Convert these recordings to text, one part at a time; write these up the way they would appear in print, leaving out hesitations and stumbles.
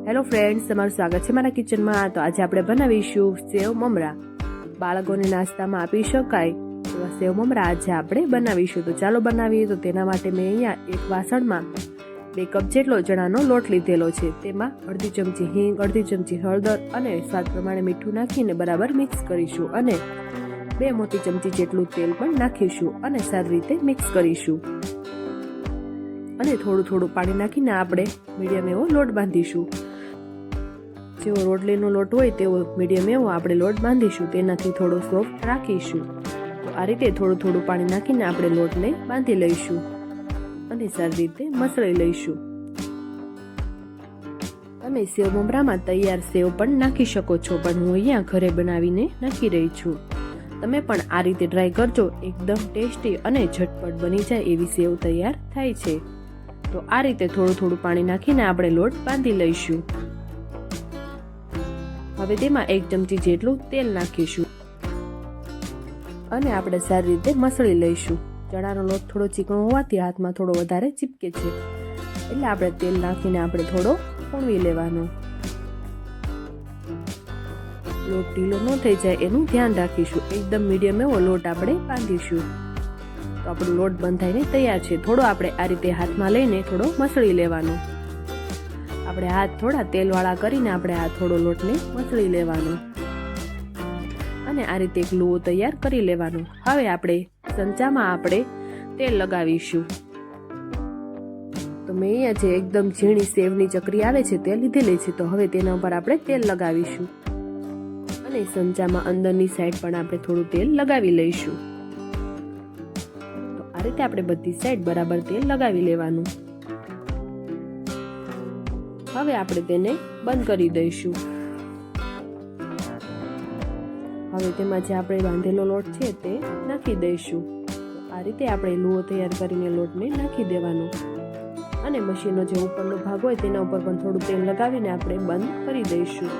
Hello friends, તમારું સ્વાગત છે મારા કિચનમાં। તો આજે આપણે બનાવીશું સેવ મમરા। બાળકોને નાસ્તામાં આપી શકાય એવા સેવ મમરા આજે આપણે બનાવીશું। તો ચાલો બનાવીએ। તો તેના માટે મેં અહીંયા એક વાસણમાં 2 કપ જેટલો ચણાનો લોટ લીધેલો છે। તેમાં અડધી ચમચી હિંગ, અડધી ચમચી હળદર અને સ્વાદ પ્રમાણે મીઠું નાખીને બરાબર મિક્સ કરીશું અને 2 મોટી ચમચી જેટલું તેલ પણ નાખીશું અને સારી રીતે મિક્સ કરીશું અને થોડું થોડું પાણી નાખીને આપણે મીડિયમ એવો લોટ બાંધીશું। જેવો રોટલીનો લોટ હોય તેવો મીડિયમ એવો આપણે લોટ બાંધીશું, તેનાથી થોડો સોફ્ટ રાખીશું। તો આ રીતે થોડું થોડું પાણી નાખીને આપણે લોટને બાંધી લઈશું અને સારી રીતે મસળી લઈશું। તમે સેવ મમરામાં તૈયાર સેવ પણ નાખી શકો છો, પણ હું અહીંયા ઘરે બનાવીને નાખી રહી છું। તમે પણ આ રીતે ટ્રાય કરજો, એકદમ ટેસ્ટી અને ઝટપટ બની જાય એવી સેવ તૈયાર થાય છે। તો આ રીતે થોડું થોડું પાણી નાખીને આપણે લોટ બાંધી લઈશું। હવે તેમાં 1 ચમચી જેટલું તેલ નાખીશું અને આપણે સારી રીતે મસળી લઈશું। ચણાનો લોટ થોડો ચીકણો હોવાથી હાથમાં થોડો વધારે ચીપકે છે, એટલે આપણે તેલ નાખીને આપણે થોડો ફૂણવી લેવાનો। લોટ ઢીલો ન થઈ જાય એનું ધ્યાન રાખીશું। એકદમ મીડિયમ એવો લોટ આપણે બાંધીશું। તો આપણો લોટ બંધાઈને તૈયાર છે। થોડો આપણે આ રીતે હાથમાં લઈને થોડો મસળી લેવાનો। આપણે હાથ થોડા તેલવાળા કરીને આપણે આ થોડો લોટને મસળી લેવાનો અને આ રીતે એક લુઓ તૈયાર કરી લેવાનો। હવે આપણે સંચામાં આપણે તેલ લગાવીશું। તો મેં અહીંયા જે એકદમ ઝીણી સેવની ચકરી આવે છે તે લીધેલી છે। તો હવે તેના ઉપર આપણે તેલ લગાવીશું અને સંચામાં અંદરની સાઈડ પણ આપણે થોડું તેલ લગાવી લઈશું। તો આ રીતે આપણે બધી સાઈડ બરાબર તેલ લગાવી લેવાનું। હવે આપણે તેને બંધ કરી દઈશું। હવે તેમાં જે આપણે બાંધેલો લોટ છે તે નાખી દઈશું। આ રીતે આપણે લુઓ તૈયાર કરીને લોટને નાખી દેવાનો અને મશીનનો જે ઉપરનો ભાગ હોય તેના ઉપર પણ થોડું તેલ લગાવીને આપણે બંધ કરી દઈશું।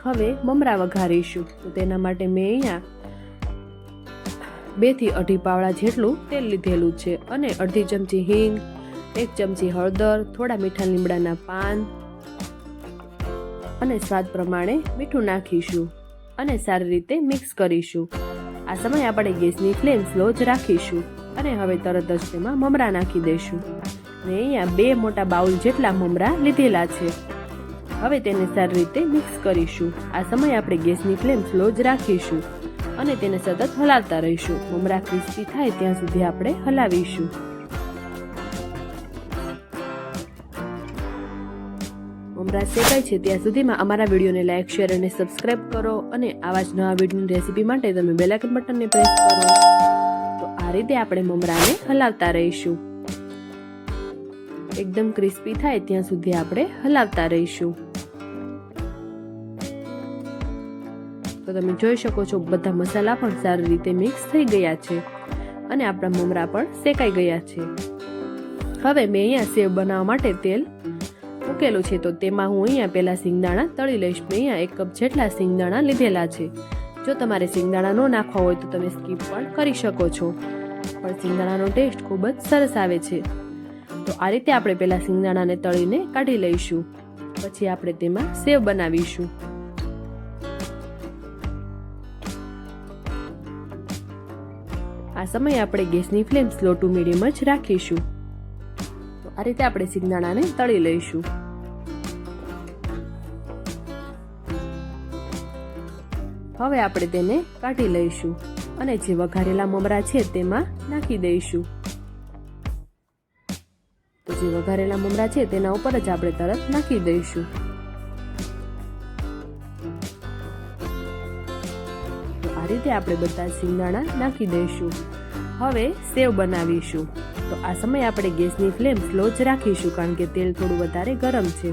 હવે મમરા વઘારીશું। તો તેના માટે મેં અહીંયા 2 થી 2.5 પાવડા જેટલું તેલ લીધેલું છે અને અડધી ચમચી હિંગ, 1 ચમચી હળદર, થોડા મીઠા લીમડાના પાન અને સ્વાદ પ્રમાણે મીઠું નાખીશું અને સારી રીતે મિક્સ કરીશું। આ સમયે આપણે ગેસની ફ્લેમ સ્લો જ રાખીશું અને હવે તરત જ તેમાં મમરા નાખી દઈશું। મેં અહીંયા 2 મોટા બાઉલ જેટલા મમરા લીધેલા છે। હવે તેને સારી રીતે મિક્સ કરીશું। આ સમયે આપણે ગેસની ફ્લેમ સ્લો જ રાખીશું અને તેને સતત હલાવતા રહીશું। મમરા ક્રિસ્પી થાય ત્યાં સુધી આપણે હલાવીશું। મમરા શેકાય છે ત્યાં સુધીમાં અમારા વિડીયોને લાઈક, શેર અને સબસ્ક્રાઇબ કરો અને આવા જ નવા વિડીયોની રેસીપી માટે તમે બેલ આઇકન બટનને પ્રેસ કરો। તો આ રીતે આપણે મમરાને હલાવતા રહીશું। એકદમ ક્રિસ્પી થાય ત્યાં સુધી આપણે હલાવતા રહીશું। તો તમે જોઈ શકો છો બધા મસાલા પણ સારી રીતે મિક્સ થઈ ગયા છે અને આપણા મમરા પણ શેકાઈ ગયા છે। હવે મેં અહીંયા સેવ બનાવવા માટે તેલ મૂકેલું છે। તો તેમાં હું અહીંયા પહેલા સિંગદાણા તળી લઈશ। મેં અહીંયા 1 કપ જેટલા સિંગદાણા લીધેલા છે। જો તમારે સિંગદાણા ન નાખવા હોય તો તમે સ્કીપ પણ કરી શકો છો, પણ સિંગદાણાનો ટેસ્ટ ખૂબ જ સરસ આવે છે। તો આ રીતે આપણે પહેલા સિંગદાણાને તળીને કાઢી લઈશું, પછી આપણે તેમાં સેવ બનાવીશું। આ સમયે આપણે ગેસની ફ્લેમ સ્લો ટુ મીડિયમ જ રાખીશું। તો આ રીતે આપણે સિંગદાણાને તળી લઈશું। હવે આપણે તેને કાઢી લઈશું અને જે વઘારેલા મમરા છે તેમાં નાખી દઈશું। તો જે વઘારેલા મમરા છે તેના ઉપર જ આપણે તરત નાખી દઈશું। તો આ રીતે આપણે બધા સિંગદાણા નાખી દઈશું। હવે સેવ બનાવીશું। તો આ સમયે આપણે ગેસની ફ્લેમ સ્લો જ રાખીશું, કારણ કે તેલ થોડું વધારે ગરમ છે।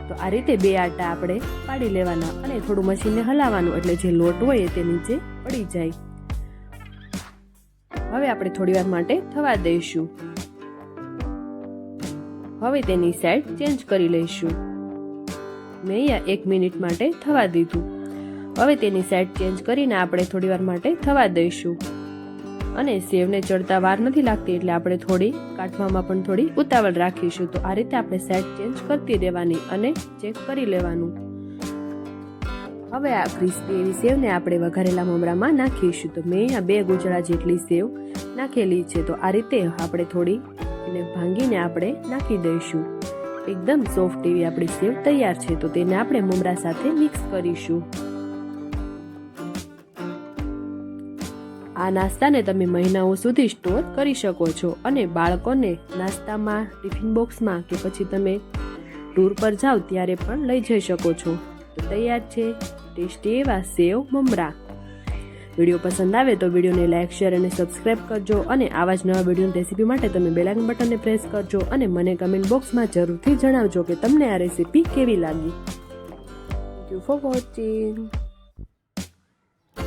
તો આ રીતે 2 આટા આપણે પાડી લેવાના અને થોડું મશીનને હલાવવાનું, એટલે જે લોટ હોય તે નીચે પડી જાય। હવે આપણે થોડી વાર માટે થવા દઈશું। હવે તેની સાઈડ ચેન્જ કરી લઈશું। મેં અહીંયા 1 મિનિટ માટે થવા દીધું. હવે તેની સાઈડ ચેન્જ કરીને આપણે થોડી વાર માટે થવા દઈશું. અને સેવને ચડતા વાર નથી લાગતી એટલે આપણે થોડી કાઢવામાં પણ થોડી ઉતાવળ રાખીશું. તો આ રીતે આપણે સાઈડ ચેન્જ કરતી રહેવાની અને ચેક કરી લેવાનું. હવે આ ક્રિસ્પી એવી સેવને આપણે વઘારેલા મમરામાં નાખીશું. તો મેં અહીંયા 2 ગુંજળા જેટલી સેવ નાખેલી છે. તો આ રીતે આપણે થોડી એને ભાંગીને આપણે નાખી દઈશું. એકદમ સોફ્ટ એવી આપણી સેવ તૈયાર છે. તો તેને આપણે મમરા સાથે મિક્સ કરીશું. આ નાસ્તાને તમે મહિનાઓ સુધી સ્ટોર કરી શકો છો અને બાળકોને નાસ્તામાં, ટિફિન બોક્સમાં કે પછી તમે ટૂર પર જાઓ ત્યારે પણ લઈ જઈ શકો છો. તો તૈયાર છે ટેસ્ટી એવા સેવ મમરા. વિડીયો પસંદ આવે તો વિડીયોને લાઈક, શેર અને સબસ્ક્રાઇબ કરજો. અને આવા જ નવા વિડીયોની રેસીપી માટે તમે બેલ આઇકન બટનને પ્રેસ કરજો અને મને કમેન્ટ બોક્સમાં જરૂરથી જણાવજો કે તમને આ રેસીપી કેવી લાગી. Thank you for watching.